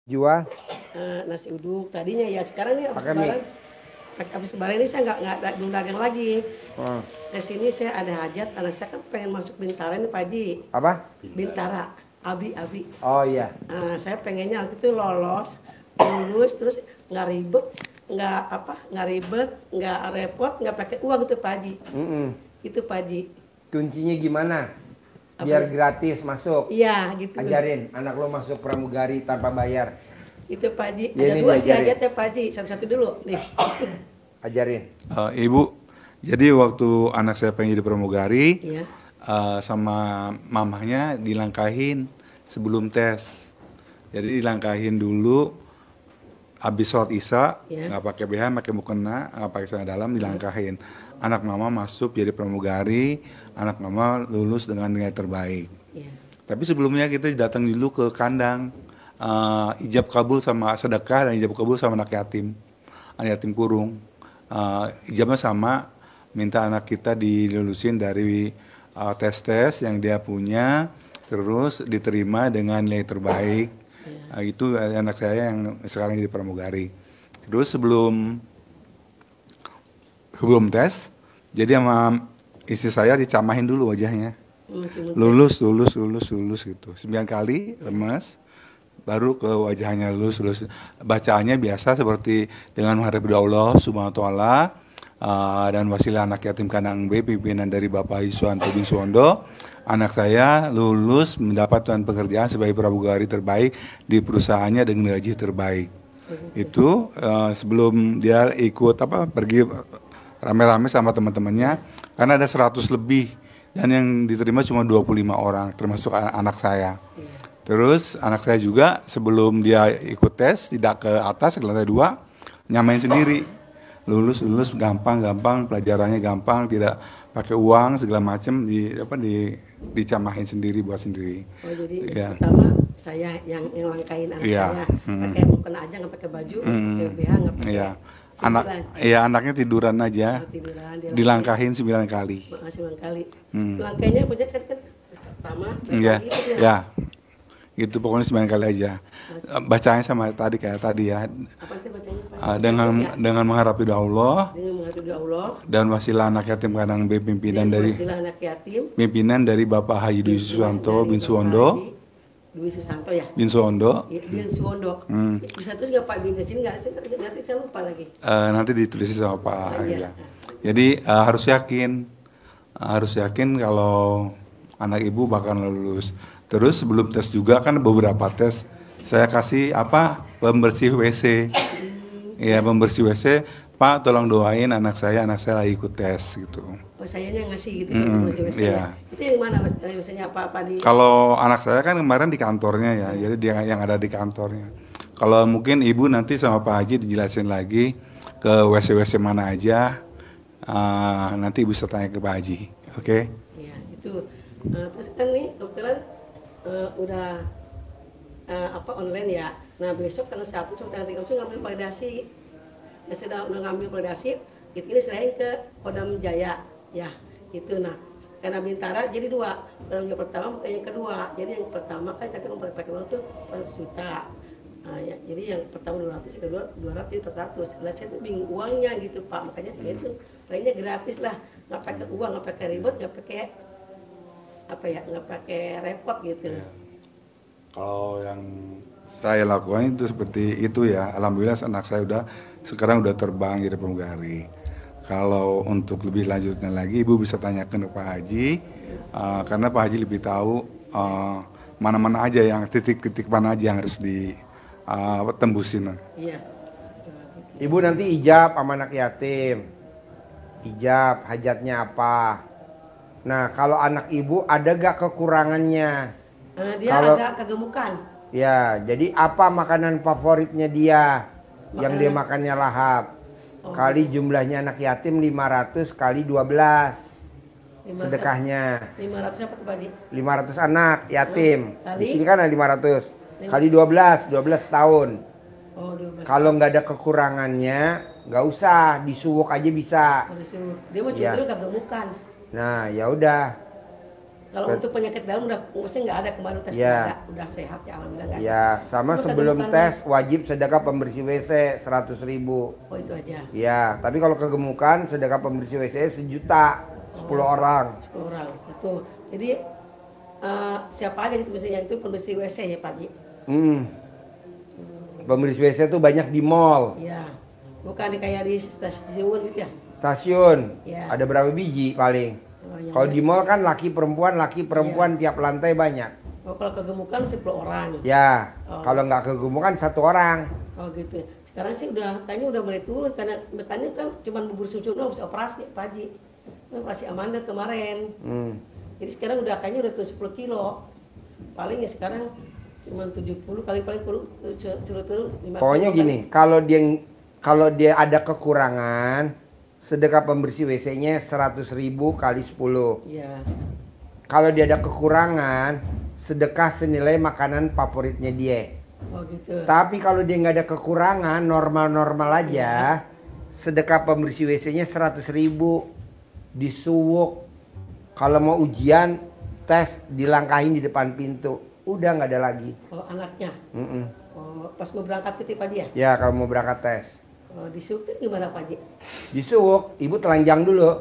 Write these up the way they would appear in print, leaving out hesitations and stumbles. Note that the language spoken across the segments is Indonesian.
Jual nasi uduk tadinya ya, sekarang nih pakai mie. habis lebaran ini saya nggak belum dagang lagi. Hmm. Ke sini saya ada hajat, anak saya kan pengen masuk Bintara nih Pak Haji. Apa? Bintara, Abi. Oh iya. Saya pengennya waktu itu lolos, lulus, terus nggak ribet, nggak repot, nggak pakai uang tuh Pak Haji. Itu Pak Haji. Kuncinya gimana? Apa? Biar gratis masuk. Iya gitu. Ajarin anak lo masuk pramugari tanpa bayar. Itu Pak Haji. Ya, Ada ini dua sih diajarin. hajatnya Pak Haji. Satu-satu dulu nih. Ajarin. Ibu, jadi waktu anak saya pengen jadi pramugari, Iya. sama mamahnya dilangkahin sebelum tes. Jadi dilangkahin dulu, habis sholat isya, Iya. nggak pakai BH, pakai mukena, nggak pakai celana dalam, dilangkahin. Anak mama masuk jadi pramugari, anak mama lulus dengan nilai terbaik. Iya. Tapi sebelumnya kita datang dulu ke kandang, ijab kabul sama sedekah dan ijab kabul sama anak yatim kurung. Ijabnya sama, minta anak kita dilulusin dari tes-tes yang dia punya, terus diterima dengan nilai terbaik. Itu anak saya yang sekarang jadi pramugari. Terus sebelum tes, jadi sama istri saya dicamahin dulu wajahnya. Lulus gitu. 9 kali lemas, baru ke wajahnya lulus. Bacaannya biasa seperti dengan menghadap Allah Subhanahu wa taala, dan wasilah anak yatim kandang B pimpinan dari Bapak Iswanto bin Suwondo. Anak saya lulus mendapatkan pekerjaan sebagai pramugari terbaik di perusahaannya dengan gaji terbaik. Itu sebelum dia ikut pergi rame-rame sama teman-temannya, karena ada 100 lebih dan yang diterima cuma 25 orang termasuk anak saya. Terus anak saya juga sebelum dia ikut tes tidak ke atas ke lantai 2, nyamain sendiri. Lulus gampang, pelajarannya gampang, tidak pakai uang segala macam, dicamahin sendiri buat sendiri. Oh jadi Ya. pertama saya yang langkain anak Iya. saya, pakai mukena aja, nggak pakai baju, nggak pakai BH, nggak pakai. Iya. Sembilan. Anaknya tiduran aja. Tiduran, Dilangkahin 9 kali. Makasih bang kali. Langkahnya punya kan pertama. Iya. Gitu Ya. Gitu pokoknya 9 kali aja. Bacanya sama kayak tadi ya. Apa sih bacanya Pak? Dengan mengharap ridha Allah Dengan menghadap Allah. dan wasilah anak yatim kandang B pimpinan Anak yatim. Bapak Haji Dwi Susanto bin Suwondo. Dwi Susanto ya. Bin Suwondo. Bin Suwondo. Bisa terus nggak Pak Bin di sini nggak? Nanti saya lupa lagi. Nanti ditulis sama Pak. Iya. Ya. Jadi harus yakin kalau anak ibu bakal lulus. Terus sebelum tes juga kan beberapa tes saya kasih pembersih WC. Ya, pembersih WC. Pak tolong doain anak saya lagi ikut tes gitu. Oh sayanya ngasih gitu kan? Iya. Itu yang mana biasanya apa di? Kalau anak saya kan kemarin di kantornya ya, jadi dia yang ada di kantornya. Kalau mungkin ibu nanti sama Pak Haji dijelasin lagi ke WC mana aja, nanti ibu bisa tanya ke Pak Haji, oke? Iya itu. Terus kan nih kebetulan udah online ya. Nah besok tanggal 1 sampai tanggal 3 langsung ngambil validasi. Ya sudah ngambil validasi, ini serahin ke Kodam Jaya ya. Itu nah. Karena Bintara jadi 2, yang pertama bukan yang kedua. Jadi yang pertama kan kita pakai uang tuh 100 juta. Ya, jadi yang pertama 200, yang kedua 200, jadi 400. Nah, saya tuh bingung uangnya gitu Pak, makanya saya itu kayaknya gratis lah, nggak pakai uang, nggak pakai ribet, nggak pakai repot gitu. Ya. Kalau yang saya lakukan itu seperti itu ya, alhamdulillah anak saya sekarang udah terbang jadi pramugari. Kalau untuk lebih lanjutnya lagi, ibu bisa tanyakan ke Pak Haji, karena Pak Haji lebih tahu mana-mana aja yang titik-titik mana aja yang harus ditembusin. Iya. Ibu nanti ijab sama anak yatim. Ijab hajatnya apa? Nah, kalau anak ibu ada gak kekurangannya? Dia agak kegemukan. Ya, jadi apa makanan favoritnya dia? Yang dia makannya lahap. Kali jumlahnya anak yatim 500 kali 12. Sedekahnya 500 apa tuh Pak Haji? 500 anak yatim. Kali? Di sini kan ada 500. Kali 12 tahun. Oh, 12. Kalau nggak ada kekurangannya, nggak usah disuwuk aja bisa. Dia mau cuma kegemukan. Nah, ya udah. Kalau untuk penyakit dalam maksudnya nggak ada kemarin tes Ya. udah sehat ya alhamdulillah nggak ada. Ya, sama Cuma sebelum kegemukan, tes wajib sedekah pembersih WC 100.000. oh itu aja. Ya, tapi kalau kegemukan sedekah pembersih WC 1.000.000, 10 orang. 10 orang itu. Jadi siapa aja gitu misalnya itu pembersih WC ya Pak Haji. Pembersih WC itu banyak di mall, Iya. Bukan kayak di stasiun gitu ya. stasiun. Ya. Ada berapa biji paling? Oh, yang Kalau ada. di mall kan laki perempuan tiap lantai banyak. Oh, kalau kegemukan 10 orang. Ya, Oh. kalau nggak kegemukan 1 orang. Oh gitu. Sekarang sih kayaknya udah mulai turun karena metanya kan cuma bubur susu doang bisa operasi Pak Haji. Operasi Amanda kemarin. Jadi sekarang kayaknya udah turun 10 kilo. Paling ya sekarang cuma 70 kali paling turun 5 Pokoknya kilo gini, kalau dia ada kekurangan, sedekah pembersih WC-nya 100.000 kali 10. Iya. Kalau dia ada kekurangan, sedekah senilai makanan favoritnya dia. Oh gitu. Tapi kalau dia nggak ada kekurangan, normal-normal aja, sedekah pembersih WC-nya 100.000 disuwuk. Kalau mau ujian, tes dilangkahin di depan pintu, udah nggak ada lagi. Oh anaknya. Mm-mm. Oh pas mau berangkat ke Pak Haji ya? Ya kalau mau berangkat tes, Oh disuruh gimana Pak Haji? disuwuk, ibu telanjang dulu.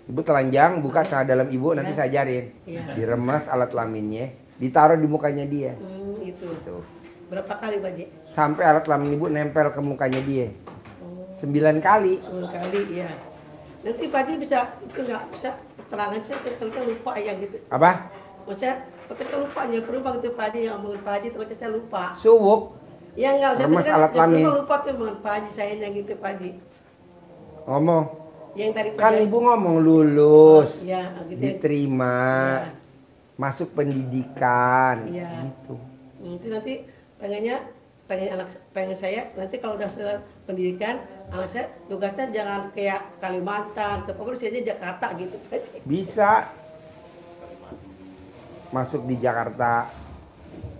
Ibu telanjang, buka celana dalam ibu, nanti saya ajarin. Iya. Diremas alat kelaminnya, ditaruh di mukanya dia. Itu. Tuh. Berapa kali Pak Haji? Sampai alat kelamin ibu nempel ke mukanya dia. Oh. 9 kali. 10 kali ya. Nanti Pak Haji bisa itu nggak bisa keterangan saya kita lupa ya gitu. Apa? Maksudnya kita lupa nyamperin gitu Pak Haji yang ngomongin Pak Haji terus saya lupa. Suwuk. Ya enggak usah Remas alat kelamin. lupa tuh ngomongin Pak Haji saya yang gitu Pak Haji. Ngomong. Yang tadi Pak Kan Haji. ibu ngomong lulus. Ya, gitu. Diterima. Ya. Masuk pendidikan. Iya. Gitu. Itu nanti pengen saya nanti kalau udah selesai pendidikan anak saya tugasnya jangan kayak Kalimantan ke Papua aja Jakarta gitu. Bisa. Masuk di Jakarta.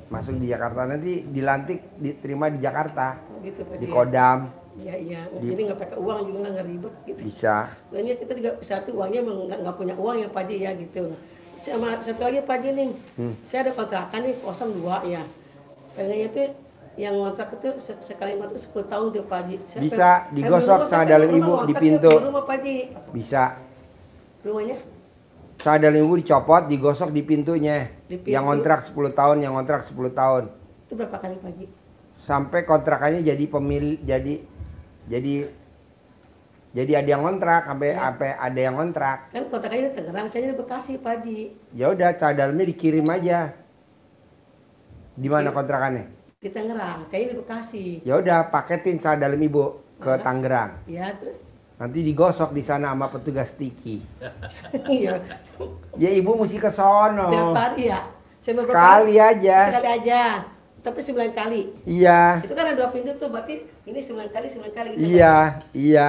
Masuk di Jakarta nanti dilantik diterima di Jakarta. Gitu Pak Di Haji. Kodam. Iya iya. Jadi nggak pakai uang juga nggak ribet gitu. Bisa. Soalnya kita juga satu uangnya emang nggak punya uang ya Pak Haji ya gitu. Sama satu lagi Pak Haji nih, saya ada kontrakan nih 02 ya. Pengennya tuh yang ngontrak itu sekali ngontrak 10 tahun tuh Pak Haji. Saya Bisa pengen digosok rumah, sama tapi dalam rumah ibu di ngontraknya pintu. di rumah Pak Haji. Bisa. Rumahnya Sama dalam ibu dicopot, digosok di pintunya. Di pintu. Yang ngontrak 10 tahun, yang ngontrak 10 tahun. itu berapa kali Pak Haji? Sampai kontrakannya jadi pemilik jadi ada yang ngontrak sampai ada yang ngontrak. Kan kontrakannya di Tangerang, saya di Bekasi Pak Haji. Ya udah, cara dalamnya dikirim aja. Di mana kontrakannya? Di Tangerang, saya di Bekasi. Ya udah, paketin cara dalam ibu ke Tangerang. Ya terus Nanti digosok di sana sama petugas tiki. iya. Ya ibu mesti ke sono. Tiap hari ya. Saya beberapa Sekali kali- aja. Sekali aja. Tapi 9 kali. Iya. Itu kan ada 2 pintu tuh, berarti ini 9 kali gitu. Iya, iya.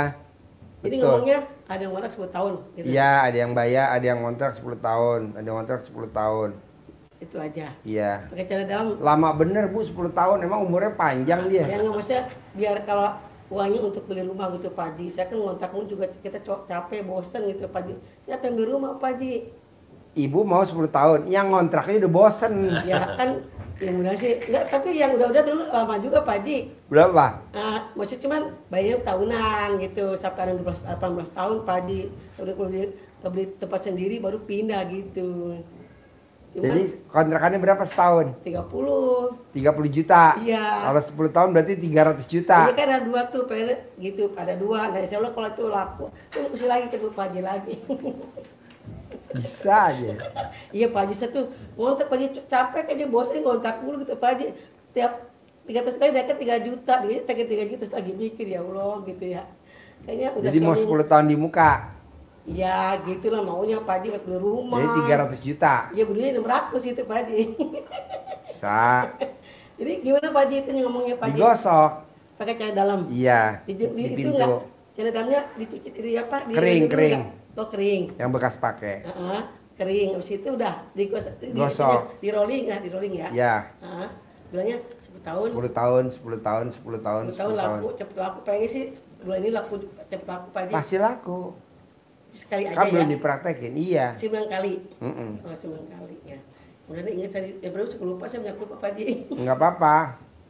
Jadi Betul. ngomongnya ada yang ngontrak 10 tahun gitu. Iya, ada yang bayar, ada yang ngontrak 10 tahun, ada yang ngontrak 10 tahun. Itu aja. Iya. Pakai cara dalam Lama bener Bu, 10 tahun, emang umurnya panjang dia. yang nggak maksudnya biar kalau uangnya untuk beli rumah gitu Pak Haji. Saya kan ngontrak juga kita capek, bosen gitu Pak Haji. Saya pengen beli rumah Pak Haji. Ibu mau 10 tahun, yang ngontraknya udah bosen. Ya kan yang udah sih enggak, tapi yang udah dulu lama juga Pak Haji. Berapa? Maksudnya cuman bayarnya tahunan gitu sampai ada 18 tahun Pak Haji. Udah kalau beli tempat sendiri baru pindah gitu. Cuman Jadi kontrakannya berapa setahun? 30. 30 juta. Iya. Kalau 10 tahun berarti 300 juta. Ini kan ada 2 tuh, pengen gitu, ada 2. Nah, insya Allah kalau itu laku, itu mesti lagi ke Pak Haji lagi. Bisa aja. Iya Pak Haji, saya tuh ngontrak Pak Haji capek aja, bosan ngontrak mulu gitu Pak Haji. Tiap 300 kali dapat 3 juta, dia pakai 3 juta terus lagi mikir ya Allah gitu ya. Kayaknya udah Jadi mau 10 tahun di muka. Iya gitu lah maunya Pak Haji buat beli rumah. Jadi 300 juta. Iya belinya 600 itu Pak Haji. Bisa. Jadi gimana Pak Haji itu ngomongnya Pak Haji? Digosok. Pakai cara dalam. Iya. Di Di itu pintu. enggak, cara dalamnya dicuci di apa? Kering, dulu kering. enggak? Oh kering. Yang bekas pakai. Kering. Habis itu udah digosok. Gosok. Di rolling ya, di rolling ya. Ya. Bilangnya 10 tahun. 10 tahun, 10 tahun, 10 tahun, 10 tahun laku, cepet laku. Pengen sih bulan ini laku cepet laku Pak Haji. Pasti laku. sekali aja Kan ya. belum dipraktekin, iya. 9 kali. Mm-mm. Oh, 9 kali ya. Udah deh, ingat tadi, ya baru lupa, saya banyak lupa Pak Haji. Nggak apa-apa.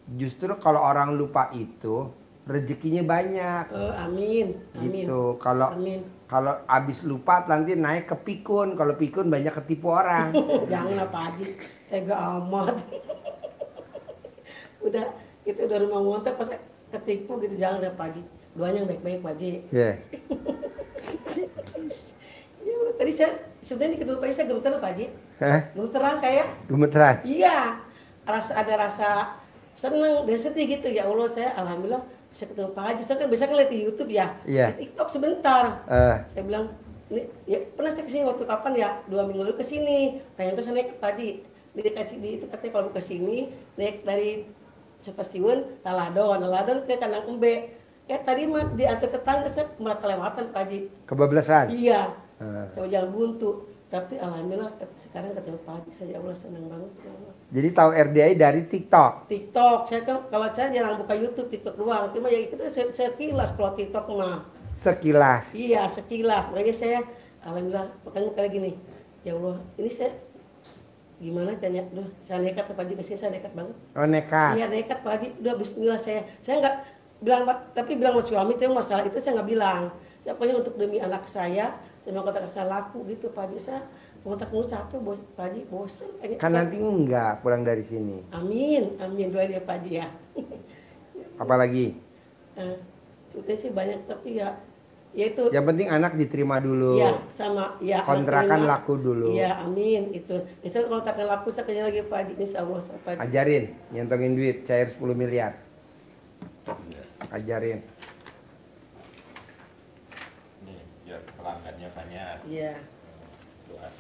Justru kalau orang lupa itu rezekinya banyak. Oh, amin. Amin. Gitu. Kalau Amin. kalau abis lupa nanti naik ke pikun. Kalau pikun banyak ketipu orang. Jangan lah Pak Haji, tega amat. Udah, kita udah rumah ngontek pas ketipu gitu, jangan lah Pak Haji. Doanya yang baik-baik Pak Haji. Ya. Ya, tadi saya sebenarnya kedua Pak Haji saya gemeteran Pak Haji. Hah? Gemeteran saya. Gemeteran. Iya. Ada rasa seneng dan sedih gitu, ya Allah, saya alhamdulillah bisa ketemu Pak Haji. Saya kan biasa ngeliat di YouTube ya. Iya. Di TikTok sebentar. Eh. Saya bilang, ini ya pernah saya kesini waktu kapan ya? 2 minggu lalu kesini. Pengen tuh saya naik ke Padi. Di itu katanya kalau mau kesini naik dari stasiun Taladon ke Kandang Embe. Tadi mah di antar tetangga saya malah kelewatan Pak Haji. Kebablasan. Iya. Eh. Saya jalan buntu. Tapi alhamdulillah sekarang ketemu Pak Haji, saya ya Allah senang banget. Ya Allah. Jadi tahu RDI dari TikTok. TikTok, saya kan kalau saya jarang buka YouTube, TikTok doang. Cuma ya itu saya kilas kalau TikTok mah. Sekilas. Iya, sekilas. Makanya saya alhamdulillah, makanya kali gini. Ya Allah, ini saya gimana tanya? Duh, saya nekat Pak Haji kesini, saya nekat banget. Oh, nekat. Iya, nekat Pak Haji. Udah bismillah saya nggak bilang Pak, tapi bilang sama suami itu masalah itu saya nggak bilang. Saya pokoknya untuk demi anak saya mau kontak saya laku gitu Pak Haji. Saya kontak lu capek Pak Haji, bosan. Kan nanti enggak pulang dari sini. Amin, amin, doain ya Pak Haji ya. Apalagi? Cuti sih banyak tapi ya itu. Yang penting anak diterima dulu. Iya, sama ya. Kontrakan terima. laku dulu. Iya, amin itu. Saya kontrakan laku saya kerja lagi Pak Haji, insya Allah Pak Haji. Ajarin, nyentongin duit, cair 10 miliar. Ajarin. Nih, biar pelanggannya banyak. Iya. Buat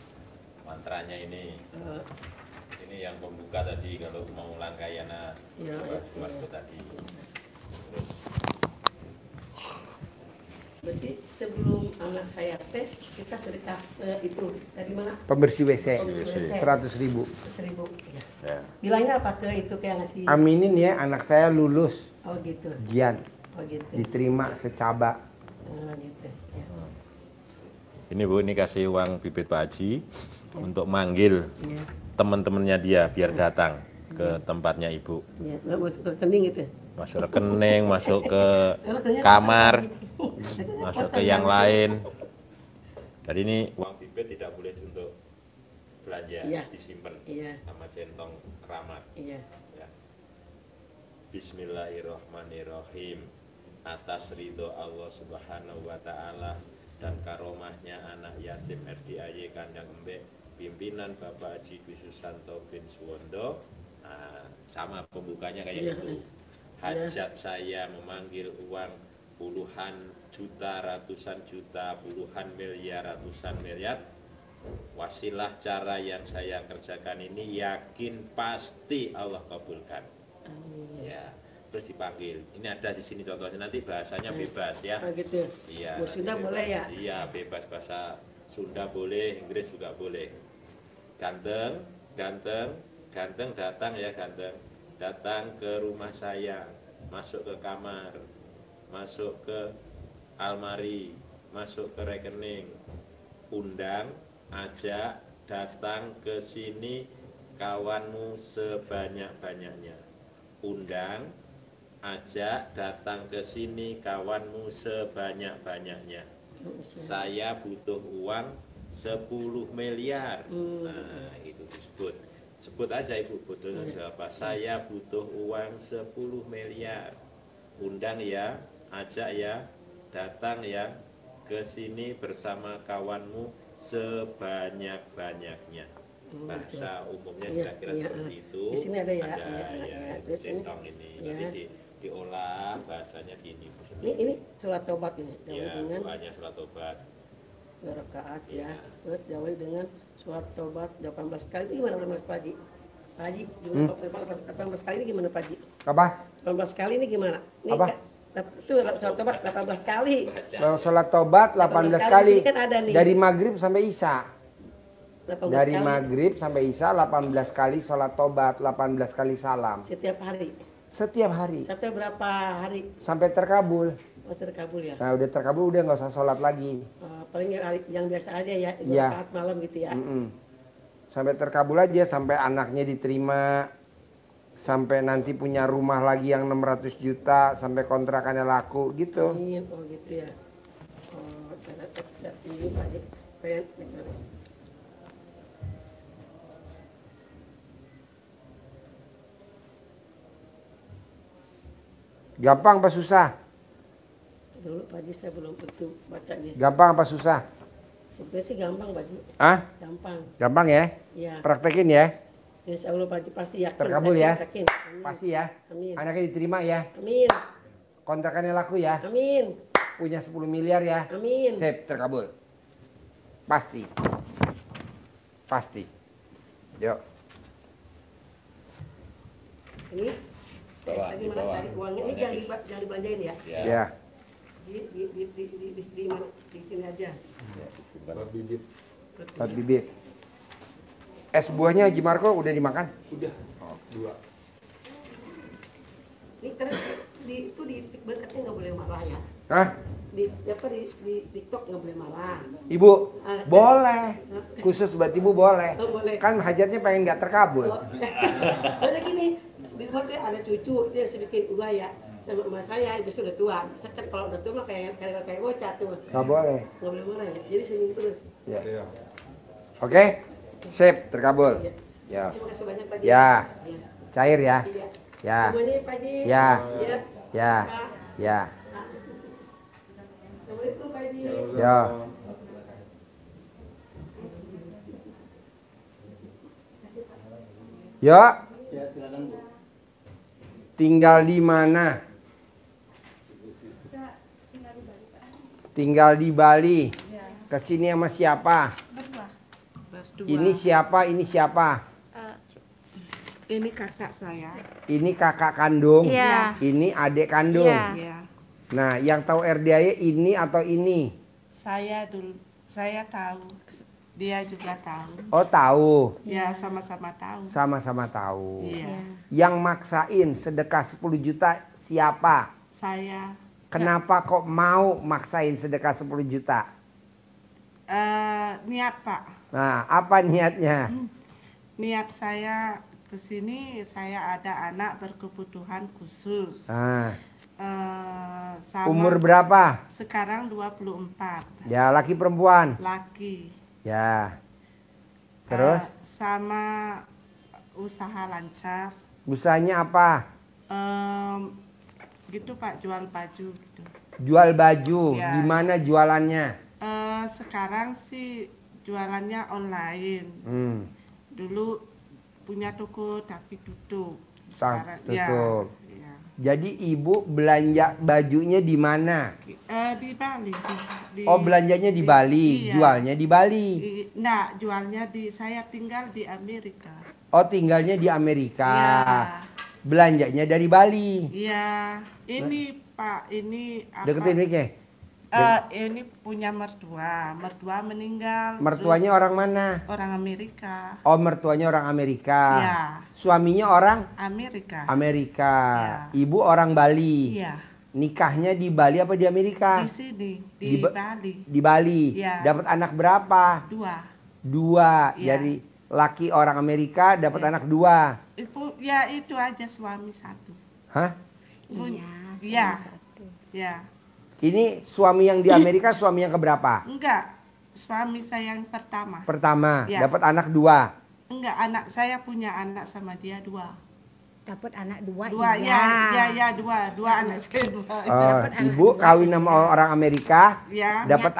mantranya ini. Eh, Ini yang pembuka tadi kalau mau langkayana Iya, buat iya. tadi. Terus Berarti sebelum anak saya tes kita sedekah itu dari mana? Pembersih WC, Pembersih WC. 100.000. 1.000. Ya. ya. Bilangnya apa ke itu kayak ngasih? Aminin ya, anak saya lulus Oh gitu. ujian, Oh gitu. diterima secaba. Oh gitu. Ya. Ini Bu, ini kasih uang bibit Pak Haji untuk manggil Iya. teman-temannya dia biar datang ke tempatnya Ibu. Iya. Nggak masuk ke rekening gitu. Masuk rekening, masuk ke Rekeningnya kamar, Rekeningnya masuk kosan ke yang ya. lain. Jadi ini uang bibit tidak boleh untuk belanja, Iya. disimpan Iya. sama centong keramat. Iya. Ya. Bismillahirrahmanirrahim. Atas ridho Allah Subhanahu wa taala dan karomahnya anak yatim RDIY Kandang Embe, pimpinan Bapak Haji Dwi Susanto bin Suwondo. Nah, sama pembukanya kayak Iya. itu. Hajat saya memanggil uang puluhan juta, ratusan juta, puluhan miliar, ratusan miliar. Wasilah cara yang saya kerjakan ini yakin pasti Allah kabulkan. Amin. Ya, terus dipanggil. Ini ada di sini contohnya, nanti bahasanya bebas ya. Oh gitu. Iya. Bahasa Sunda nanti boleh bebas. ya? Iya, bebas bahasa Sunda boleh, Inggris juga boleh. Ganteng, ganteng, ganteng datang ya ganteng. Datang ke rumah saya, masuk ke kamar, masuk ke almari, masuk ke rekening, undang, ajak, datang ke sini kawanmu sebanyak-banyaknya. Undang, ajak, datang ke sini kawanmu sebanyak-banyaknya. Saya butuh uang 10 miliar. Nah, itu disebut. Sebut aja Ibu butuhnya siapa. Saya butuh uang 10 miliar. Undang ya, ajak ya, datang ya ke sini bersama kawanmu sebanyak-banyaknya. Bahasa umumnya Iya, kira-kira iya, seperti itu. di sini ada ya, Ada iya, ya, iya. itu Terus ini, centong ini. iya. Nanti diolah bahasanya gini. Ini surat tobat ini. Jawab Ya, dengan doanya surat tobat. 2 rakaat Iya. ya. Terus jawab dengan surat tobat 18 kali. Itu gimana Mas Pak Haji? Pak Haji, gimana 18 kali ini gimana Pak Haji? Apa? 18 kali ini gimana? Ini Apa? Itu surat tobat 18 kali. Sholat tobat 18 kali. Di sini kan ada nih. Dari maghrib sampai isya. 18 Dari kali maghrib sampai isya 18 kali sholat tobat, 18 kali salam. setiap hari. Setiap hari. Sampai berapa hari? Sampai terkabul. Oh, terkabul ya. Nah udah terkabul udah nggak usah sholat lagi. Paling yang biasa aja ya, Iya. saat malam gitu ya. Sampai terkabul aja, sampai anaknya diterima, sampai nanti punya rumah lagi yang 600 juta, sampai kontrakannya laku gitu. Amin. Oh gitu ya. Oh, karena saat ini Pak Haji pengen. Gampang apa susah? Dulu Pak Haji saya belum betul baca nih. Gampang apa susah? Sebenarnya sih gampang Pak Haji. Ah? Gampang. Gampang ya? Iya. Praktekin ya? Insya Allah Pak Haji pasti yakin. Terkabul ya? Yakin. Amin. Pasti ya? Amin. Anaknya diterima ya? Amin. Kontrakannya laku ya? Amin. Punya 10 miliar ya? Amin. Sip, terkabul. Pasti. Pasti. Yuk. Ini Bawa, lagi di mana bawah. tarik uangnya ini jangan dibelanjain ya. Ya. Ya. Di mana? Di sini aja. Buat bibit. Buat bibit. Es buahnya Haji Marco udah dimakan? Udah. 2. Ini terus di berkatnya nggak boleh marah ya. Hah? Di TikTok nggak boleh marah. Ibu, boleh. Khusus buat ibu boleh. Oh, boleh. Kan hajatnya pengen nggak terkabul. Ada gini, di rumah tuh ada cucu dia sedikit ulah ya. Sama emak saya, ibu sudah tua. Saya kan kalau udah tua mah kayak bocah tuh. Nggak boleh. Nggak boleh marah ya. Jadi senyum terus. Ya. Oke, sip, terkabul. Ya. Terima kasih banyak Pak Haji. Ya. Iya. Cair ya. Iya. Ya. Semuanya Pak Haji. Ya. Ya. Ya. Pak. Ya. Assalamualaikum Pak Haji. Ya. Ya. Ya, silakan Bu. Tinggal di mana? Tinggal di Bali. Kesini sama siapa? Ini siapa? Ini siapa? Ini kakak saya. Ini kakak kandung. Iya. Ini adik kandung. Iya. Ya, Nah, yang tahu RDAY ini atau ini? saya tahu. Dia juga tahu. Oh, tahu. Ya, sama-sama tahu. Sama-sama tahu. Iya. Yang maksain sedekah 10 juta siapa? Saya Kenapa kok mau maksain sedekah 10 juta? niat Pak. Nah, apa niatnya? Niat saya ke sini saya ada anak berkebutuhan khusus. Nah, Sama umur berapa? sekarang 24. Ya, laki perempuan. Laki. Ya. Terus Sama usaha lancar. usahanya apa? Gitu Pak, jual baju gitu. Jual baju. Ya. Di mana jualannya? Sekarang sih jualannya online. Dulu punya toko tapi tutup. Tutup. Ya. Jadi ibu belanja bajunya di mana? Di Bali. Oh, belanjanya di Bali, Iya. jualnya di Bali. Nah, jualnya saya tinggal di Amerika. Oh, tinggalnya di Amerika. Iya. Belanjanya dari Bali. Iya. Ini Pak, ini apa? Deketin mic-nya. Ini punya mertua. Mertua meninggal. Mertuanya terus orang mana? orang Amerika. Oh, mertuanya orang Amerika. Iya. Suaminya orang Amerika. Amerika. Iya. Ibu orang Bali. Iya. Nikahnya di Bali apa di Amerika? Di sini, Di di Ba- Bali. Di Bali. Iya. Dapat anak berapa? 2. 2. Iya. Jadi laki orang Amerika dapat Iya. anak 2. Itu aja suami 1. Hah? Iya. Ya. Ini suami yang di Amerika suami yang keberapa? Enggak. Suami saya yang pertama. Pertama, Iya. dapat anak 2. Enggak, anak saya punya anak sama dia 2. Dapat anak 2. 2, ya 2 anak saya 2. Oh, ibu kawin sama orang Amerika, Ya. dapat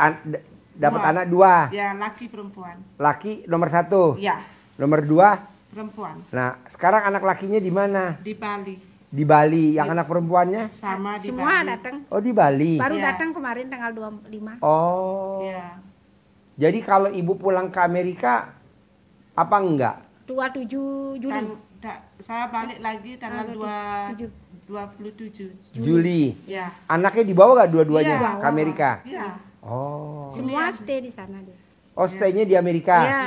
dapat Dua. anak 2. Ya, laki perempuan. Laki nomor 1. Ya, Nomor 2. perempuan. Nah, sekarang anak lakinya di mana? Di Bali. Di Bali. Yang anak perempuannya? Sama di Semua Bali. datang. Oh, di Bali. Baru Iya. datang kemarin tanggal 25. Oh. Ya. Jadi kalau ibu pulang ke Amerika apa enggak? 27 Juli. Saya balik lagi tanggal 27. 27. Juli. Ya. Anaknya dibawa gak dua-duanya Iya. ke Amerika? Ya. Oh. Semua stay di sana dia. Oh, stay-nya di Amerika. Iya.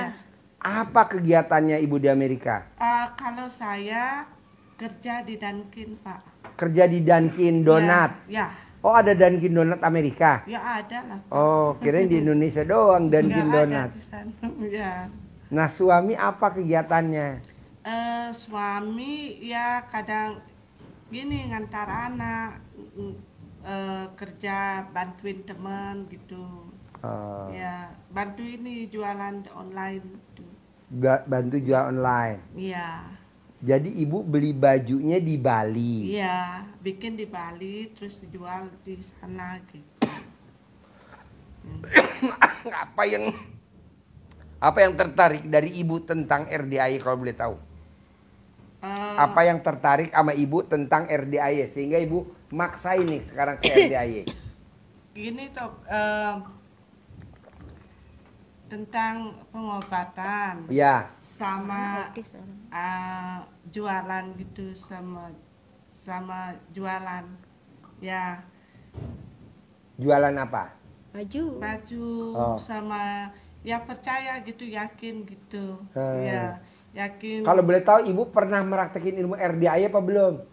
Apa kegiatannya ibu di Amerika? Kalau saya kerja di Dunkin, Pak. Kerja di Dunkin Donat. Ya. Oh, ada Dunkin Donat Amerika. Ya ada lah. Oh, kirain di Indonesia doang Dunkin Nggak ada Donat. di sana. Ya. Nah, suami apa kegiatannya? Suami ya kadang gini ngantar anak, kerja bantuin teman gitu. Oh, Ya, bantu ini jualan online gitu. bantu jual online. Iya. Jadi ibu beli bajunya di Bali. Iya, bikin di Bali terus dijual di sana gitu. Apa yang tertarik dari ibu tentang RDAY kalau boleh tahu? Apa yang tertarik sama ibu tentang RDAY sehingga ibu maksain nih sekarang ke RDAY? Gini toh, tentang pengobatan Ya, sama Autis orang. jualan gitu sama jualan ya jualan apa? Baju. baju Oh. sama ya percaya gitu yakin gitu Hmm. ya yakin. Kalau boleh tahu ibu pernah meraktekin ilmu RDAY apa belum?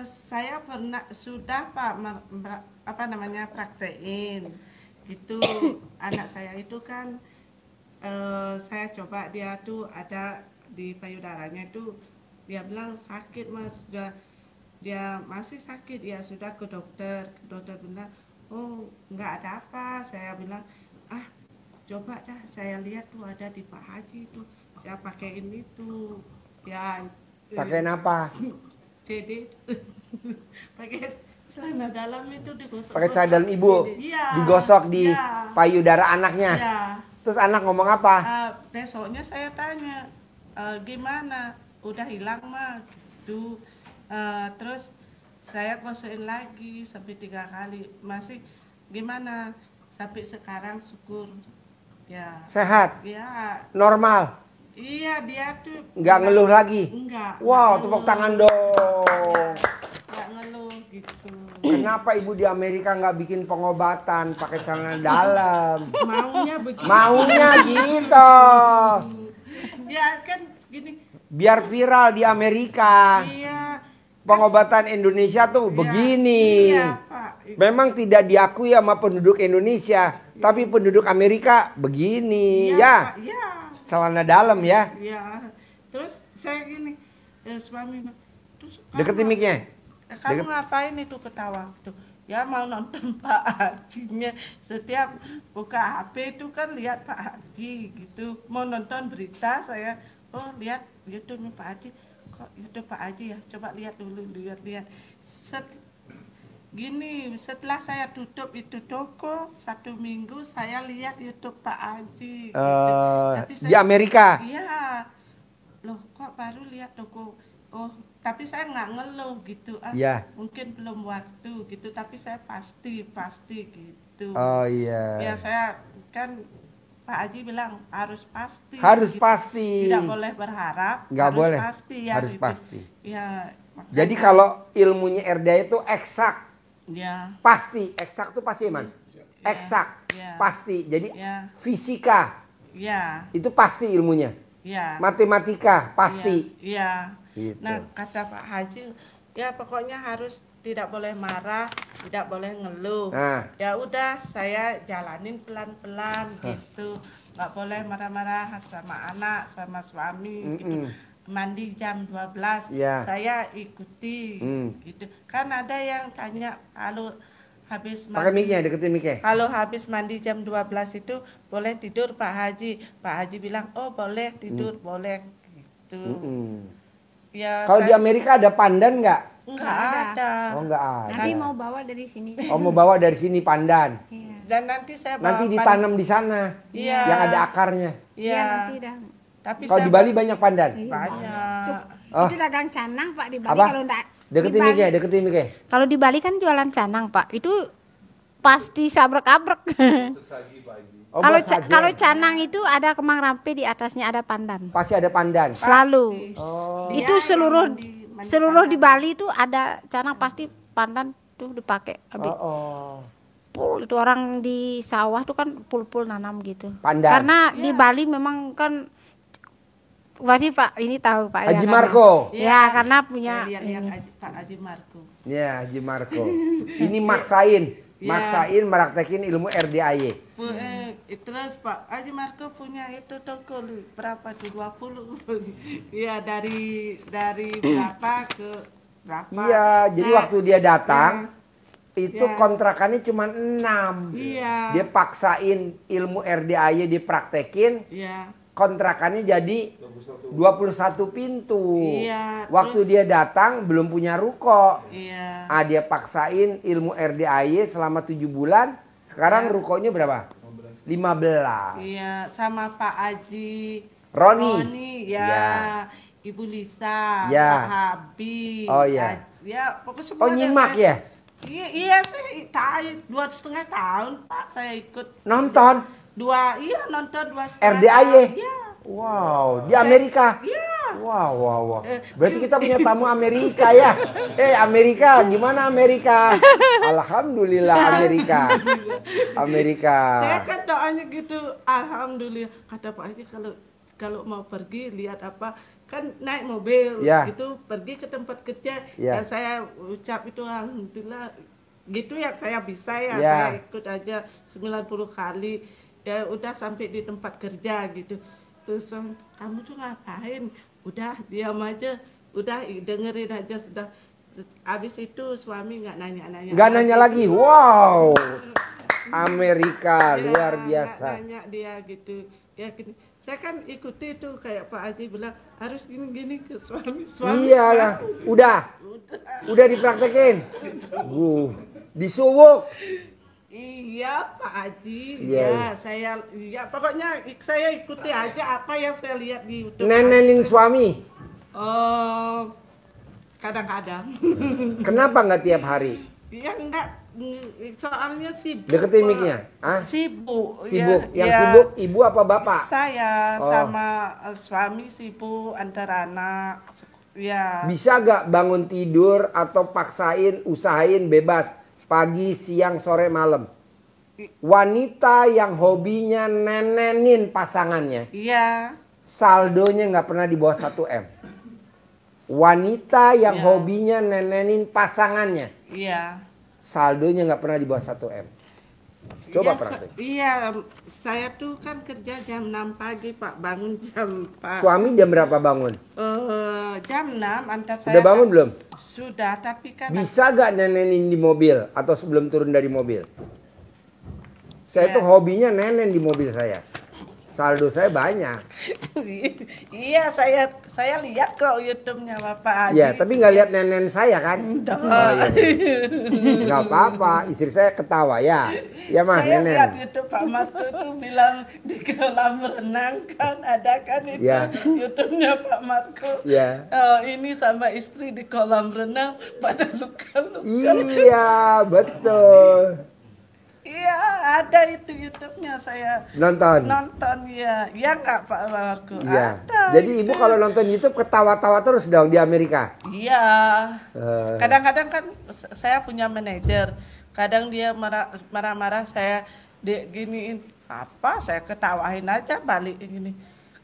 Saya sudah Pak praktein gitu. Anak saya itu kan saya coba dia tuh ada di payudaranya itu dia bilang sakit mas, dia masih sakit ya sudah ke dokter bilang oh nggak ada apa. Saya bilang coba dah saya lihat tuh ada di Pak Haji itu saya pakein itu ya. Pakein apa? Jadi pakai celana dalam itu digosok. Pakai celana dalam ibu, Iya. digosok di Iya. payudara anaknya. Iya. Terus anak ngomong apa? Besoknya saya tanya gimana, udah hilang mah gitu. Terus saya kosokin lagi sampai 3 kali masih gimana sampai sekarang syukur ya. Sehat, Ya normal, iya dia tuh nggak ngeluh lagi. Enggak. Wow, nggak tepuk ngeluh. tangan dong. Nggak ngeluh gitu. Kenapa ibu di Amerika nggak bikin pengobatan pakai celana dalam? Maunya begitu. Maunya gitu. Ya kan gini. Biar viral di Amerika. Iya. Pengobatan Indonesia tuh Iya, begini. Iya, Pak. Memang tidak diakui sama penduduk Indonesia, tapi penduduk Amerika begini Iya, ya. Pak, iya. Celana dalam ya. Iya. Terus saya gini, suami bilang, terus Deketin mic-nya. kamu ngapain itu ketawa tuh? Ya mau nonton Pak Hajinya. Setiap buka HP itu kan lihat Pak Haji gitu. Mau nonton berita saya, oh lihat YouTube Pak Haji. Kok YouTube Pak Haji ya? Coba lihat dulu, lihat. Gini, setelah saya tutup itu toko 1 minggu saya lihat YouTube Pak Haji. Gitu. Tapi Di Amerika. Iya. Loh, kok baru lihat toko? Oh, tapi saya nggak ngeluh gitu. Iya. Mungkin belum waktu gitu, tapi saya pasti gitu. Oh iya. Ya saya kan Pak Haji bilang harus pasti. Harus gitu. pasti. Tidak boleh berharap. Nggak harus boleh. Pasti ya. Harus gitu. pasti. Ya. Makanya, Jadi kalau ilmunya RDA itu eksak, ya. pasti. Eksak tuh pasti, Man. Eksak, Iya. pasti. Jadi Ya. fisika Ya. itu pasti ilmunya. Ya. Matematika pasti. Iya. Gitu. Nah, kata Pak Haji, ya pokoknya harus tidak boleh marah, tidak boleh ngeluh. Nah. Ya udah, saya jalanin pelan-pelan gitu. Nggak boleh marah-marah sama anak, sama suami gitu. Mandi jam 12, Ya. saya ikuti gitu. Kan ada yang tanya kalau habis Pakai mandi. mic-nya, deketin mic-nya. Kalau habis mandi jam 12 itu boleh tidur Pak Haji. Pak Haji bilang, "Oh, boleh tidur, boleh." Gitu. Ya, Kalau di saya Amerika ada pandan nggak? enggak ada. Oh nggak ada. Nanti mau bawa dari sini. Oh mau bawa dari sini pandan. Iya. Dan nanti saya bawa Nanti ditanam di sana. Iya. Yang ada akarnya. Iya. Iya, nanti dah. Tapi Kalau saya di Bali banyak pandan. banyak. Oh. Itu dagang canang Pak di Bali. Apa? Kalau enggak Deketin mic-nya, deketin mic-nya. Kalau di Bali kan jualan canang Pak. Itu pasti sabrek-abrek. Oh, Kalau buat sajen. kalau canang itu ada kemang rampe di atasnya ada pandan. Pasti ada pandan. Selalu. Oh. Itu seluruh di Bali itu ada canang pasti pandan tuh dipakai. Habis Oh. pul itu orang di sawah tuh kan pul-pul nanam gitu. Pandan. Karena di Bali memang kan Pasti Pak ini tahu Pak. Haji ya, Marco. Ya karena punya. Saya lihat Pak Haji Marco. Ya, Haji Marco. Ini maksain, Ya. maksain meraktekin ilmu RDAY. Terus Pak Haji Marco punya itu toko berapa tuh 20. Iya dari berapa ke berapa. Iya, jadi Saya- waktu dia datang itu Ya. kontrakannya cuma 6. Iya. Dia paksain ilmu RDAY dipraktekin, Iya. kontrakannya jadi 21 pintu. Iya, Waktu terus- dia datang belum punya ruko. Iya. Dia paksain ilmu RDAY selama 7 bulan. Sekarang rukonya berapa? 15. Iya, sama Pak Haji Roni. ya. Ya. Ibu Lisa, Ya. Pak Habib. Oh, ya. Ya, pokoknya semua. Oh, ada nyimak saya- ya? Iya, saya tahu 2,5 tahun Pak saya ikut. Nonton Nonton 2,5 RDAY. tahun. Iya. Wow, di Amerika. Iya. Wow. Berarti kita punya tamu Amerika ya. Amerika, gimana Amerika? Alhamdulillah Amerika. Amerika. Saya kan doanya gitu, alhamdulillah. Kata Pak Haji kalau mau pergi lihat apa kan naik mobil Ya. gitu pergi ke tempat kerja Ya. ya saya ucap itu alhamdulillah gitu ya saya bisa ya, Ya. saya ikut aja 90 kali ya udah sampai di tempat kerja gitu. Terus kamu tuh ngapain? Udah diam aja, udah dengerin aja sudah. Terus abis itu suami nggak nanya-nanya. Nggak nanya lagi. Wow. Amerika Ya, luar nggak biasa. nanya dia gitu ya gini. Saya kan ikuti itu kayak Pak Haji bilang harus gini-gini ke suami Iya lah. Udah dipraktekin. Disuwuk. Iya Pak Haji Iya. ya pokoknya saya ikuti aja apa yang saya lihat di YouTube. Nenenin suami. Oh, kadang-kadang Kenapa nggak tiap hari? ya enggak soalnya sibuk Deketin Pak. mic-nya. Hah? Sibuk Sibuk. ya, Yang ya. sibuk ibu apa bapak? Saya Oh. sama suami sibuk antara anak ya. Bisa gak bangun tidur atau paksain, usahain bebas pagi, siang, sore, malam? Wanita yang hobinya nenenin pasangannya, Iya. saldonya nggak pernah di bawah 1 M. Wanita yang Ya. hobinya nenenin pasangannya, Iya. saldonya nggak pernah di bawah 1 M. Coba Iya, praktek. Iya, saya tuh kan kerja jam 6 pagi, Pak. Bangun jam 4. Suami jam berapa bangun? Jam 6 antar saya. Udah bangun belum? Sudah, tapi kan Bisa gak nenenin di mobil atau sebelum turun dari mobil? Saya Ya. tuh hobinya nenen di mobil saya. Saldo saya banyak. Iya, saya lihat kok YouTube-nya Bapak Haji. Ya, tapi nggak lihat nenen saya kan? Oh, iya. Nggak apa-apa, istri saya ketawa ya. Ya mah Saya nenen. lihat YouTube Pak Marco tuh bilang di kolam renang kan ada kan itu Ya. YouTube-nya Pak Marco. Ya. Ini sama istri di kolam renang pada luka-luka. Iya, betul. Iya, ada itu YouTube-nya saya Nonton. nonton ya. Ya enggak Pak Marco? Iya. Ada. Jadi ibu kalau nonton YouTube ketawa-tawa terus dong di Amerika. Iya. Eh, Kadang-kadang kan saya punya manajer. Kadang dia marah-marah saya giniin apa saya ketawain aja balik gini.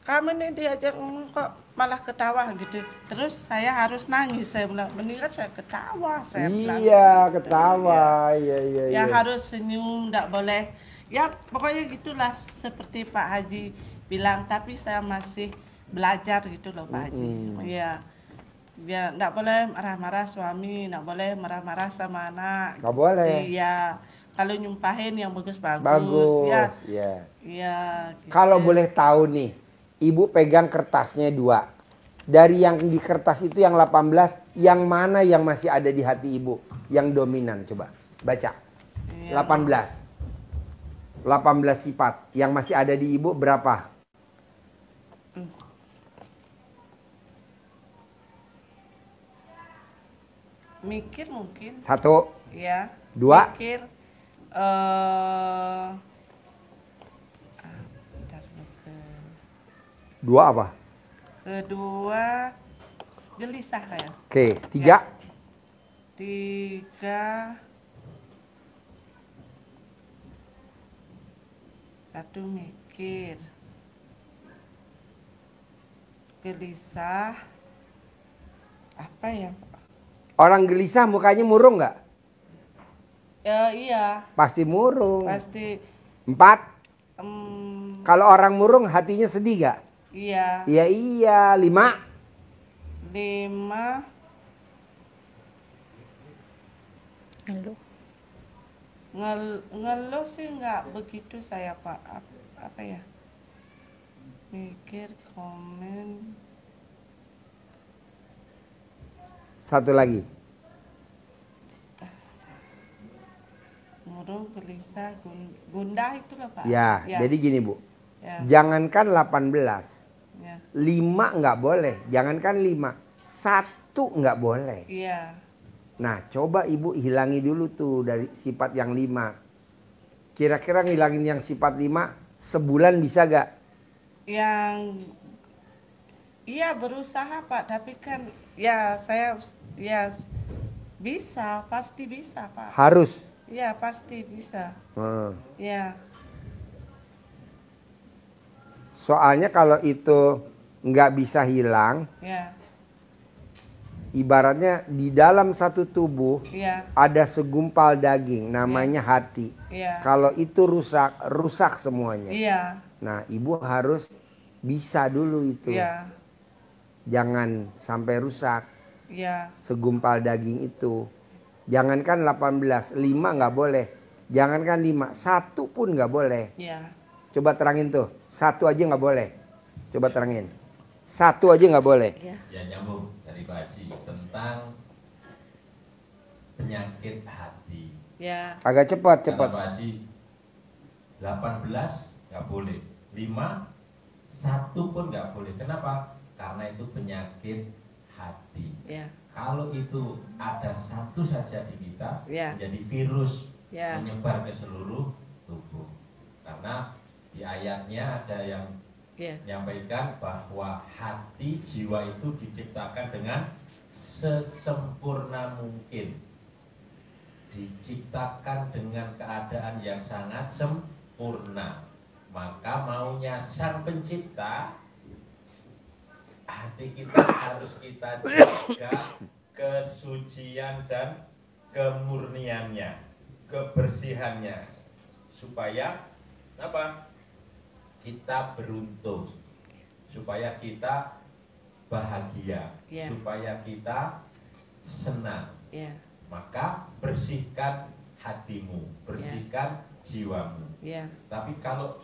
Kamu nih diajak ngomong kok malah ketawa gitu. Terus saya harus nangis. Saya bilang mendingan saya ketawa. Saya bilang. iya, ketawa. Iya, iya, Ya iya. harus senyum, enggak boleh. Ya pokoknya gitulah seperti Pak Haji bilang. Tapi saya masih belajar gitu loh Pak Haji. Ya, ya enggak boleh marah-marah suami, enggak boleh marah-marah sama anak. Nggak boleh. Iya. Kalau nyumpahin yang bagus-bagus. Bagus. Ya, Ya. iya. Gitu. Kalau boleh tahu nih, ibu pegang kertasnya 2. Dari yang di kertas itu yang 18, yang mana yang masih ada di hati ibu? Yang dominan, coba baca. Iya. 18. 18 sifat. Yang masih ada di ibu berapa? Mikir mungkin. 1, Ya. 2. Mikir. Bentar, ke 2 apa? kedua gelisah kayak. Oke, 3. 3 1 mikir gelisah. Apa ya, Pak? Orang gelisah mukanya murung nggak? Ya, iya, Pasti murung. pasti. 4. em, Kalau orang murung hatinya sedih nggak? iya. Iya iya. 5. 5. Ngeluh. Ngeluh sih nggak begitu saya, Pak. Apa ya? Mikir, komen. 1 lagi. Murung, gelisah, gundah itulah, Pak. Ya, jadi gini Bu. Ya, Jangankan 18. ya, 5 nggak boleh. Jangankan 5. 1 nggak boleh. iya, Nah, coba Ibu hilangi dulu tuh dari sifat yang 5. Kira-kira ngilangin yang sifat 5 sebulan bisa gak? yang, iya berusaha, Pak. Tapi kan, ya saya, ya bisa, pasti bisa, Pak. Harus. Ya, pasti bisa. Ya, Soalnya kalau itu nggak bisa hilang, ya, ibaratnya di dalam satu tubuh ya, ada segumpal daging namanya hati. ya, Kalau itu rusak, rusak semuanya. iya, Nah, Ibu harus bisa dulu itu. iya, Jangan sampai rusak iya, segumpal daging itu. Jangankan 18, 5 nggak boleh. Jangankan 5, 1 pun nggak boleh. iya. Coba terangin tuh, 1 aja nggak boleh. Coba terangin, 1 aja nggak boleh. Ya. Ya nyambung dari Pak Haji tentang penyakit hati. Ya, Agak cepat, Kata cepat. Pak Haji 18 nggak boleh, 5 1 pun nggak boleh. Kenapa? Karena itu penyakit hati. ya, Kalau itu ada 1 saja di kita, Ya. menjadi virus Ya. menyebar ke seluruh tubuh. Karena di ayatnya ada yang ya, menyampaikan bahwa hati jiwa itu diciptakan dengan sesempurna mungkin, diciptakan dengan keadaan yang sangat sempurna. Maka maunya Sang Pencipta, hati kita harus kita jaga kesucian dan kemurniannya, kebersihannya, supaya apa? Kita beruntung, supaya kita bahagia, Ya. supaya kita senang. ya, Maka bersihkan hatimu, bersihkan jiwamu. ya, Tapi kalau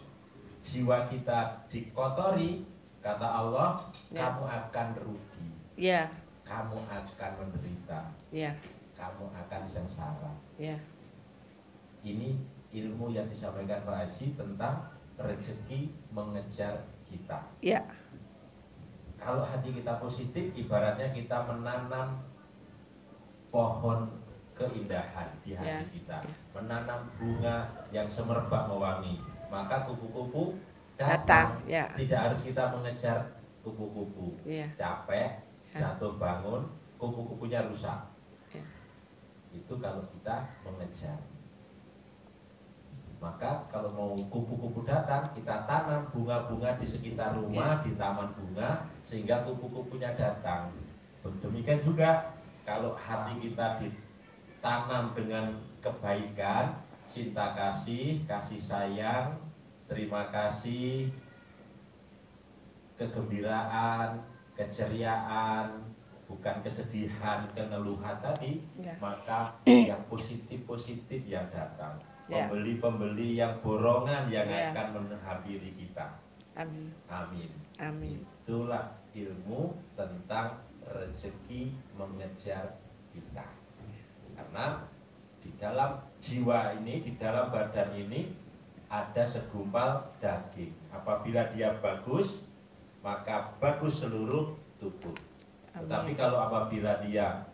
jiwa kita dikotori, kata Allah, Ya. kamu akan rugi, ya, kamu akan menderita, ya, kamu akan sengsara. ya, Ini ilmu yang disampaikan Pak Haji tentang rezeki mengejar kita. ya, Kalau hati kita positif, ibaratnya kita menanam pohon keindahan di hati Ya. kita, menanam bunga yang semerbak mewangi. Maka kupu-kupu datang. Datang, ya. Tidak harus kita mengejar kupu-kupu. Ya. Capek, Ya. jatuh bangun, kupu-kupunya rusak. Ya. Itu kalau kita mengejar. Maka kalau mau kupu-kupu datang, kita tanam bunga-bunga di sekitar rumah, di taman bunga, sehingga kupu-kupunya datang. Demikian juga kalau hati kita ditanam dengan kebaikan, cinta kasih, kasih sayang, terima kasih, kegembiraan, keceriaan, bukan kesedihan, keneluhan tadi, Ya. maka yang positif-positif yang datang. Ya. Pembeli-pembeli yang borongan yang Ya. akan menghampiri kita. amin, Amin. amin, Itulah ilmu tentang rezeki mengejar kita. Karena di dalam jiwa ini, di dalam badan ini ada segumpal daging. Apabila dia bagus, maka bagus seluruh tubuh. Tetapi amin, kalau apabila dia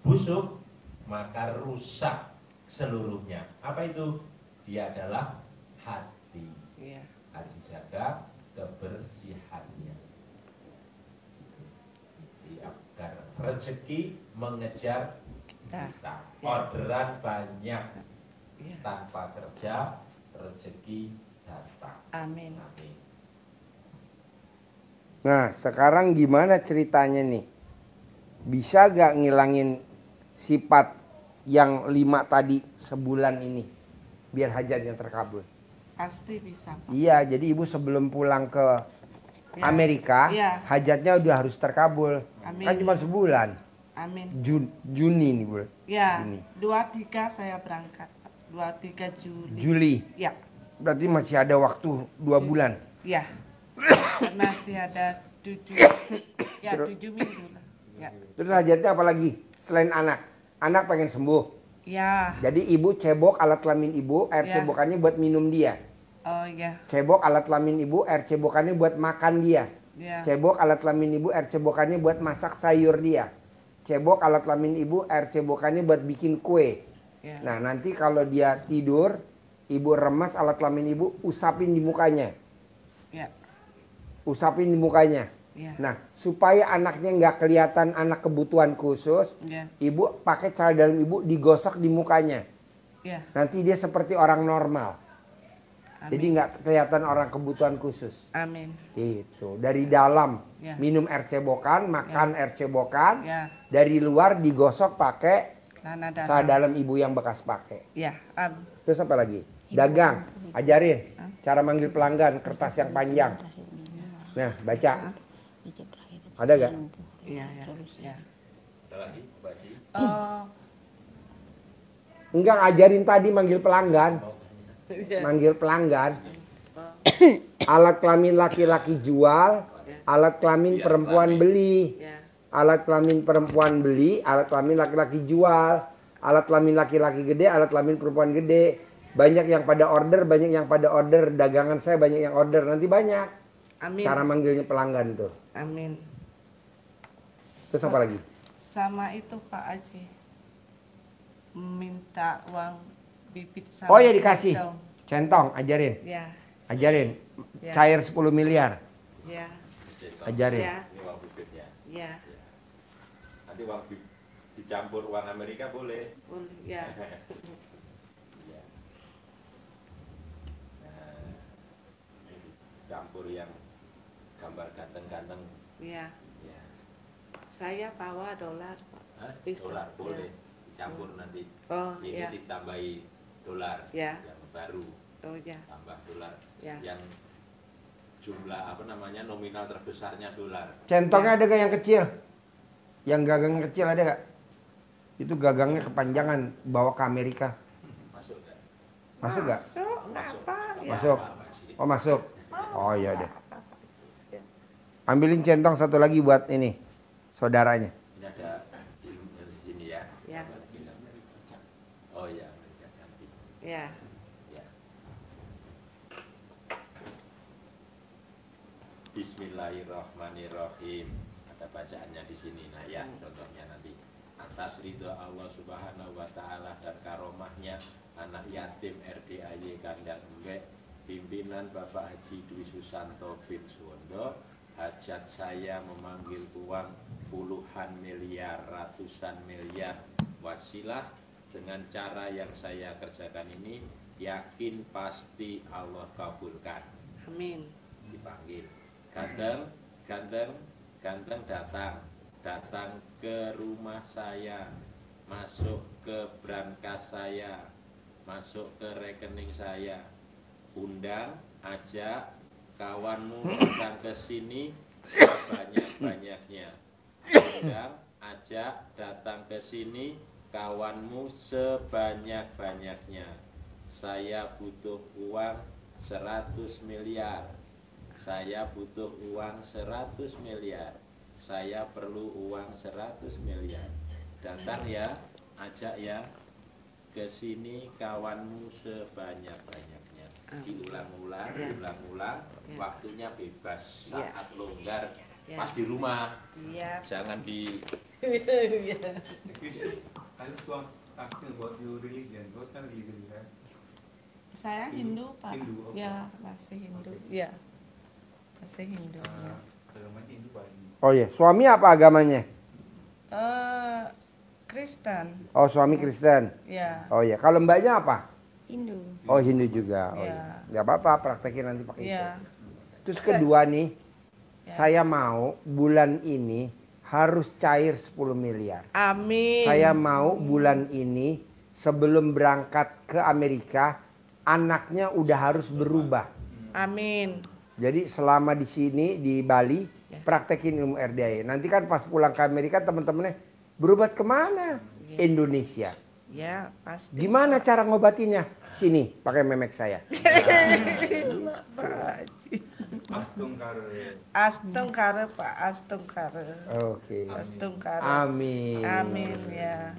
busuk, maka rusak seluruhnya. Apa itu? Dia adalah hati. ya, Harus dijaga kebersihannya. Jadi agar rezeki mengejar kita, kita. Ya. Orderan banyak, ya, tanpa kerja rezeki datang. amin, Amin. Nah, sekarang gimana ceritanya nih? Bisa gak ngilangin sifat yang 5 tadi sebulan ini? Biar hajatnya terkabul. Pasti bisa, Pak. Iya, jadi ibu sebelum pulang ke Ya. Amerika, Ya. hajatnya udah harus terkabul. Amin. Kan cuma sebulan. Amin. Juni nih, Bu. Ya, Juni. 23 saya berangkat, Pak. 23 Juli. Juli. Ya, Berarti masih ada waktu 2 bulan. ya. Masih ada 7, ya 7 minggu lah. Ya, Terus hajatnya apa lagi? Selain anak. Anak pengen sembuh. ya. Jadi ibu cebok alat kelamin ibu, air Ya. cebokannya buat minum dia. Oh ya, Cebok alat kelamin ibu, air cebokannya buat makan dia. ya. Cebok alat kelamin ibu, air cebokannya buat masak sayur dia. Cebok alat kelamin ibu, air cebokannya buat bikin kue. Ya. Nah, nanti kalau dia tidur, ibu remas alat kelamin ibu, usapin di mukanya. Ya, Usapin di mukanya. ya. Nah, supaya anaknya nggak kelihatan anak kebutuhan khusus, Ya, ibu pakai cara dalam ibu digosok di mukanya. ya. Nanti dia seperti orang normal. Jadi Amin. nggak kelihatan orang kebutuhan khusus. Amin. Itu dari dalam Ya. minum air cebokan, makan air cebokan. Ya, Dari luar digosok pakai Lana cara datang. dalam ibu yang bekas pakai. Ya, Terus apa lagi? Dagang, ajarin cara manggil pelanggan, kertas yang panjang. Nah, baca. Ada gak? ya, ya. Ya. Ada lagi, Mbak Haji? Enggak, ajarin tadi manggil pelanggan. Ya. Manggil pelanggan. Alat kelamin laki-laki jual, alat kelamin perempuan beli. Ya. Alat kelamin perempuan beli, alat kelamin laki-laki jual. Alat kelamin laki-laki gede, alat kelamin perempuan gede. Banyak yang pada order, banyak yang pada order. Dagangan saya banyak yang order, nanti banyak. Amin. Cara manggilnya pelanggan tuh. Amin. Terus apa lagi? Sama itu Pak Haji. Minta uang bibit sama Oh ya dikasih. centong. Centong, ajarin. Ya, Ajarin. Ya. Cair 10 miliar. ya, Ajarin. ya, Ini uang bibitnya. ya. Nanti uang dicampur uang Amerika boleh. Boleh, ya. Ya. Nah, ini campur yang gambar ganteng-ganteng. Ya. Ya. Saya bawa dolar, Pak. Hah? Bisa. Dolar Ya. boleh dicampur nanti. Oh, Ini ya. ditambahi dolar Ya. yang baru, Oh, ya. tambah dolar Ya. yang jumlah apa namanya nominal terbesarnya dolar. Centongnya ada gak yang kecil? Yang gagang kecil ada gak? Itu gagangnya kepanjangan bawa ke Amerika. Masuk nggak? Masuk gak? Masuk, nggak apa. Ya. Masuk. Apa sih? Oh masuk. Oh iya deh. Ya. Ambilin centong satu lagi buat ini saudaranya. Ini ada ilmunya di sini ya. Ya. Oh iya, Amerika cantik. Ya. Ya. Bismillahirrahmanirrahim. Ada bacaannya di sini. Nah ya, contohnya nanti. Atas ridho Allah Subhanahu wa taala dan karomahnya anak yatim RDAY Kandang Embek, pimpinan Bapak Haji Dwi Susanto bin Suwondo, hajat saya memanggil uang puluhan miliar, ratusan miliar wasilah dengan cara yang saya kerjakan ini, yakin pasti Allah kabulkan. Amin. Dipanggil ganteng, ganteng, ganteng datang ke rumah saya, masuk ke brankas saya, masuk ke rekening saya, undang, ajak kawanmu datang ke sini sebanyak-banyaknya, undang, ajak datang ke sini kawanmu sebanyak-banyaknya. Saya butuh uang 100 miliar. Saya butuh uang 100 miliar. Saya perlu uang 100 miliar. Datang ya, ajak ya ke sini kawanmu sebanyak-banyaknya. Diulang-ulang, diulang-ulang. Waktunya bebas. Saat longgar Ya. pas di rumah. Iya. Jangan di Iya. I just want asking about your religion. What kind of religion you have? Saya Hindu, Pak. Hindu, oke. Ya, masih Hindu. Ya. Masih Hindu. ya. Agamanya Hindu Pak. Oh iya, suami apa agamanya? Kristen. Oh suami Kristen. Ya. Oh iya, kalau mbaknya apa? Hindu. Oh Hindu juga. Oh Iya. iya. Gak apa-apa, praktekin nanti pakai itu. Ya. Terus kedua nih, Saya mau bulan ini harus cair 10 miliar. Amin. Saya mau bulan ini sebelum berangkat ke Amerika, anaknya udah harus berubah. Amin. Jadi selama di sini di Bali praktekin ilmu RDA. Nanti kan pas pulang ke Amerika teman-temannya berobat kemana? Indonesia. Ya, pasti. Gimana cara ngobatinnya? Sini pakai memek saya. Pak Haji. Astungkare. Astungkare Pak, Astungkare. Oke. Astungkare. Amin. Amin ya.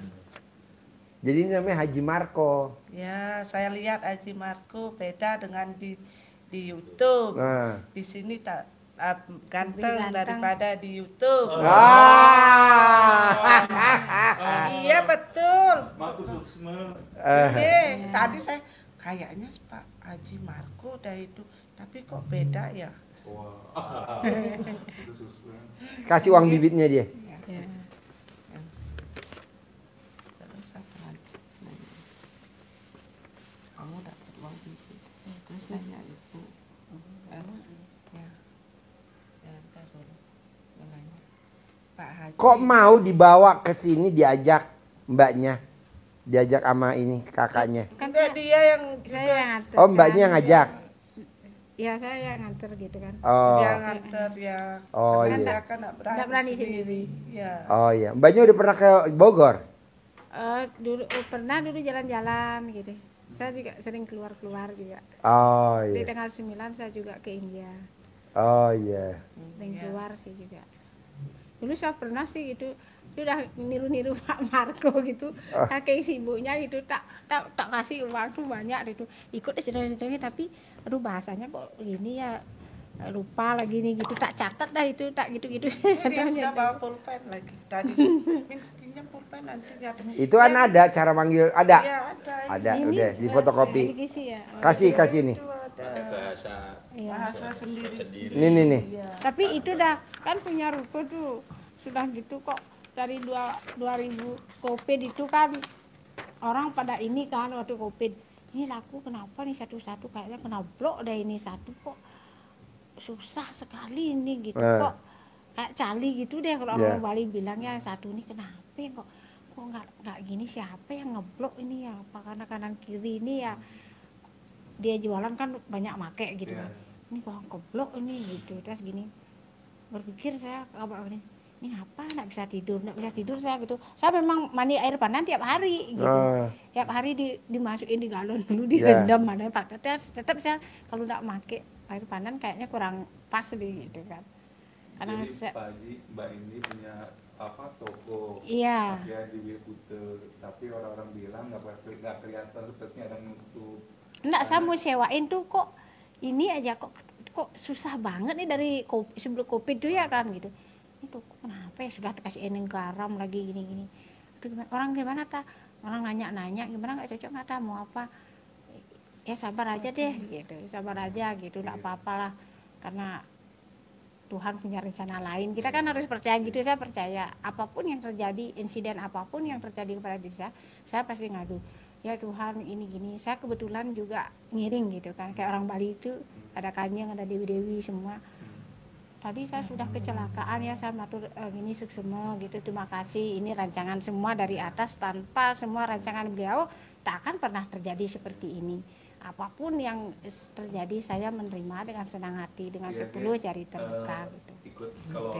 Jadi ini namanya Haji Marco. Ya, saya lihat Haji Marco beda dengan di YouTube. Nah. Di sini tak ganteng ganteng. daripada di YouTube. Iya betul. Tadi saya kayaknya Pak Haji Marco udah itu, tapi kok beda ya? Kasih uang bibitnya dia. Terus apa lagi? Kamu dapat uang bibit. Terus tanya ibu. Ya. Ya, ntar dulu. Nanya. Pak Haji. Kok mau dibawa ke sini diajak mbaknya? Diajak sama ini kakaknya. Kan Enggak, dia yang saya yang ngatur. Oh, mbaknya yang ngajak. Ya saya yang nganter gitu kan. Oh. dia nganter ya. Oh, Karena iya. dia kan Nggak berani sendiri. Ya. Oh iya, mbaknya udah pernah ke Bogor? Dulu pernah dulu jalan-jalan gitu. Saya juga sering keluar-keluar juga. Oh Di iya. tanggal 9 saya juga ke India. Oh iya. Sering keluar sih juga. Dulu saya pernah sih gitu. Sudah niru-niru Pak Marco gitu. Saking sibuknya gitu tak kasih uang tuh banyak gitu. Ikut ceritanya tapi aduh bahasanya kok gini ya, lupa lagi nih gitu, tak catat dah itu, tak gitu-gitu. Dia sudah bawa pulpen lagi tadi. Pinjam pulpen nanti ada. Itu kan ada cara manggil, ada. Ya ada. Ada, Ini udah di fotokopi. Isi ya. Kasih nih. Itu ada bahasa Iya. bahasa sendiri. Nih. Tapi itu dah kan punya ruko tuh sudah gitu kok dari 2000 Covid itu kan orang pada ini kan waktu Covid ini laku kenapa nih satu-satu kayaknya kena blok dah ini satu kok susah sekali ini gitu kok kayak cali gitu deh kalau orang Bali bilang ya satu ini kenapa ya kok nggak gini siapa yang ngeblok ini ya apa karena kanan kiri ini ya dia jualan kan banyak make gitu kan ini kok keblok ini gitu terus gini berpikir saya apa ini apa nggak bisa tidur saya gitu saya memang mandi air panas tiap hari gitu tiap hari dimasukin di galon dulu direndam mana pak tetap saya kalau nggak make air panas kayaknya kurang pas nih gitu kan karena Jadi Pak Haji, Mbak Indi punya toko iya ya di Wilkute, tapi orang-orang bilang nggak kelihatan seperti ada nutup. enggak saya mau sewain tuh kok ini aja kok susah banget nih dari sebelum Covid tuh ya kan gitu itu kenapa ya sudah kasih ening garam lagi gini-gini orang gimana orang nanya gimana nggak cocok nggak mau apa ya sabar aja deh gitu sabar aja gitu nggak apa-apalah karena Tuhan punya rencana lain kita kan harus percaya gitu saya percaya apapun yang terjadi insiden apapun yang terjadi kepada diri saya pasti ngadu ya Tuhan ini gini saya kebetulan juga ngiring gitu kan kayak orang Bali itu ada kanjeng ada dewi-dewi semua. Tadi saya sudah kecelakaan ya saya matur gini suksema gitu terima kasih ini rancangan semua dari atas tanpa semua rancangan beliau tak akan pernah terjadi seperti ini apapun yang terjadi saya menerima dengan senang hati dengan 10 jari terbuka gitu. Ikut kalau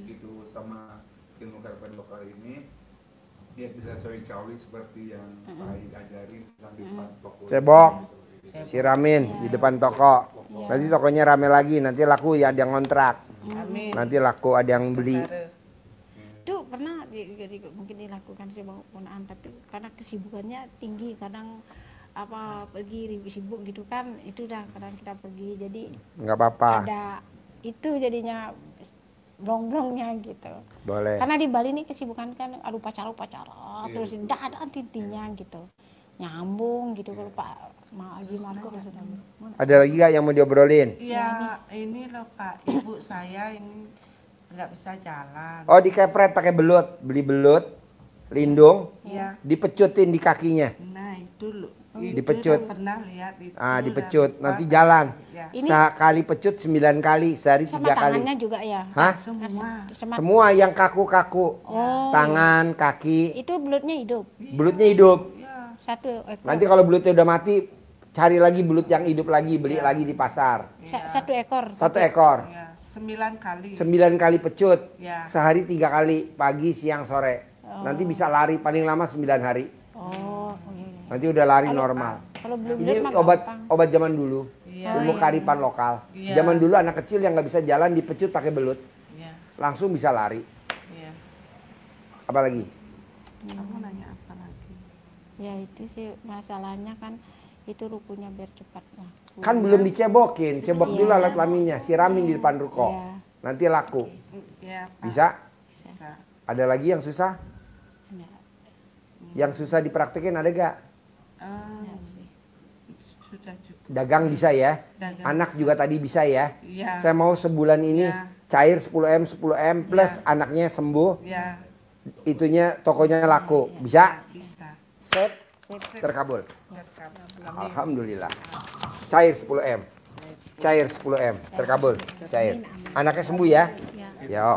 itu sama ilmu karapan lokal ini dia bisa sering cawik seperti yang Pak Haji ajarin di depan toko. Cebok, siramin di depan toko. Nanti tokonya rame lagi, nanti laku ya ada yang ngontrak. Amin. Nanti laku ada yang beli. Itu pernah mungkin dilakukan sebuah penggunaan tapi karena kesibukannya tinggi kadang apa pergi sibuk gitu kan itu dah kadang kita pergi jadi Nggak apa-apa. ada itu jadinya blong-blongnya gitu. Boleh. Karena di Bali ini kesibukan kan ada upacara terus tidak ada intinya gitu. Nyambung gitu kalau Pak Haji Marco sudah. Ada lagi nggak yang mau diobrolin? Iya, ini loh Pak, ibu saya ini nggak bisa jalan. Oh dikepret pakai belut, beli belut, lindung, Iya. dipecutin di kakinya. Nah itu loh. Dipecut. Itu pernah lihat itu. Dipecut, dan- nanti jalan. Ya. Ini- Sekali pecut 9 kali, sehari Sama 3 kali. tangannya juga ya. Hah? Semua. Semua yang kaku-kaku. Oh. Tangan, kaki, Itu belutnya hidup. belutnya hidup. Ya. Satu ekor. Nanti kalau belutnya udah mati, cari lagi belut yang hidup lagi, beli lagi di pasar. Satu ekor. 1 ekor. Ya, 9 kali. 9 kali pecut. Ya. Sehari 3 kali, pagi, siang, sore. Nanti bisa lari paling lama 9 hari. Oh, iya. Nanti udah lari normal. Kalau belum Ini mah gampang. obat zaman dulu. Iya. Ilmu kearifan lokal. Iya. Zaman dulu anak kecil yang nggak bisa jalan dipecut pakai belut, Ya. langsung bisa lari. Ya. Apalagi? Kamu nanya apa lagi? Ya itu sih masalahnya kan itu rukunya biar cepat laku. Kan belum dicebokin, cebok dulu alat kelaminnya, siramin di depan ruko. Iya. Nanti laku. Ya, Pak. Bisa? Bisa. Ada lagi yang susah? Ada. Yang susah dipraktekin ada gak? Ya sih. Sudah cukup. Dagang bisa ya? Dagang Anak juga tadi bisa ya? Iya. Saya mau sebulan ini Ya. cair 10M plus anaknya sembuh, Ya. itunya tokonya laku. Bisa? Bisa. Sip, Sip. terkabul. Terkabul. Alhamdulillah. Cair 10M. Cair 10M. Terkabul. Cair. Anaknya sembuh ya? Ya. Yo.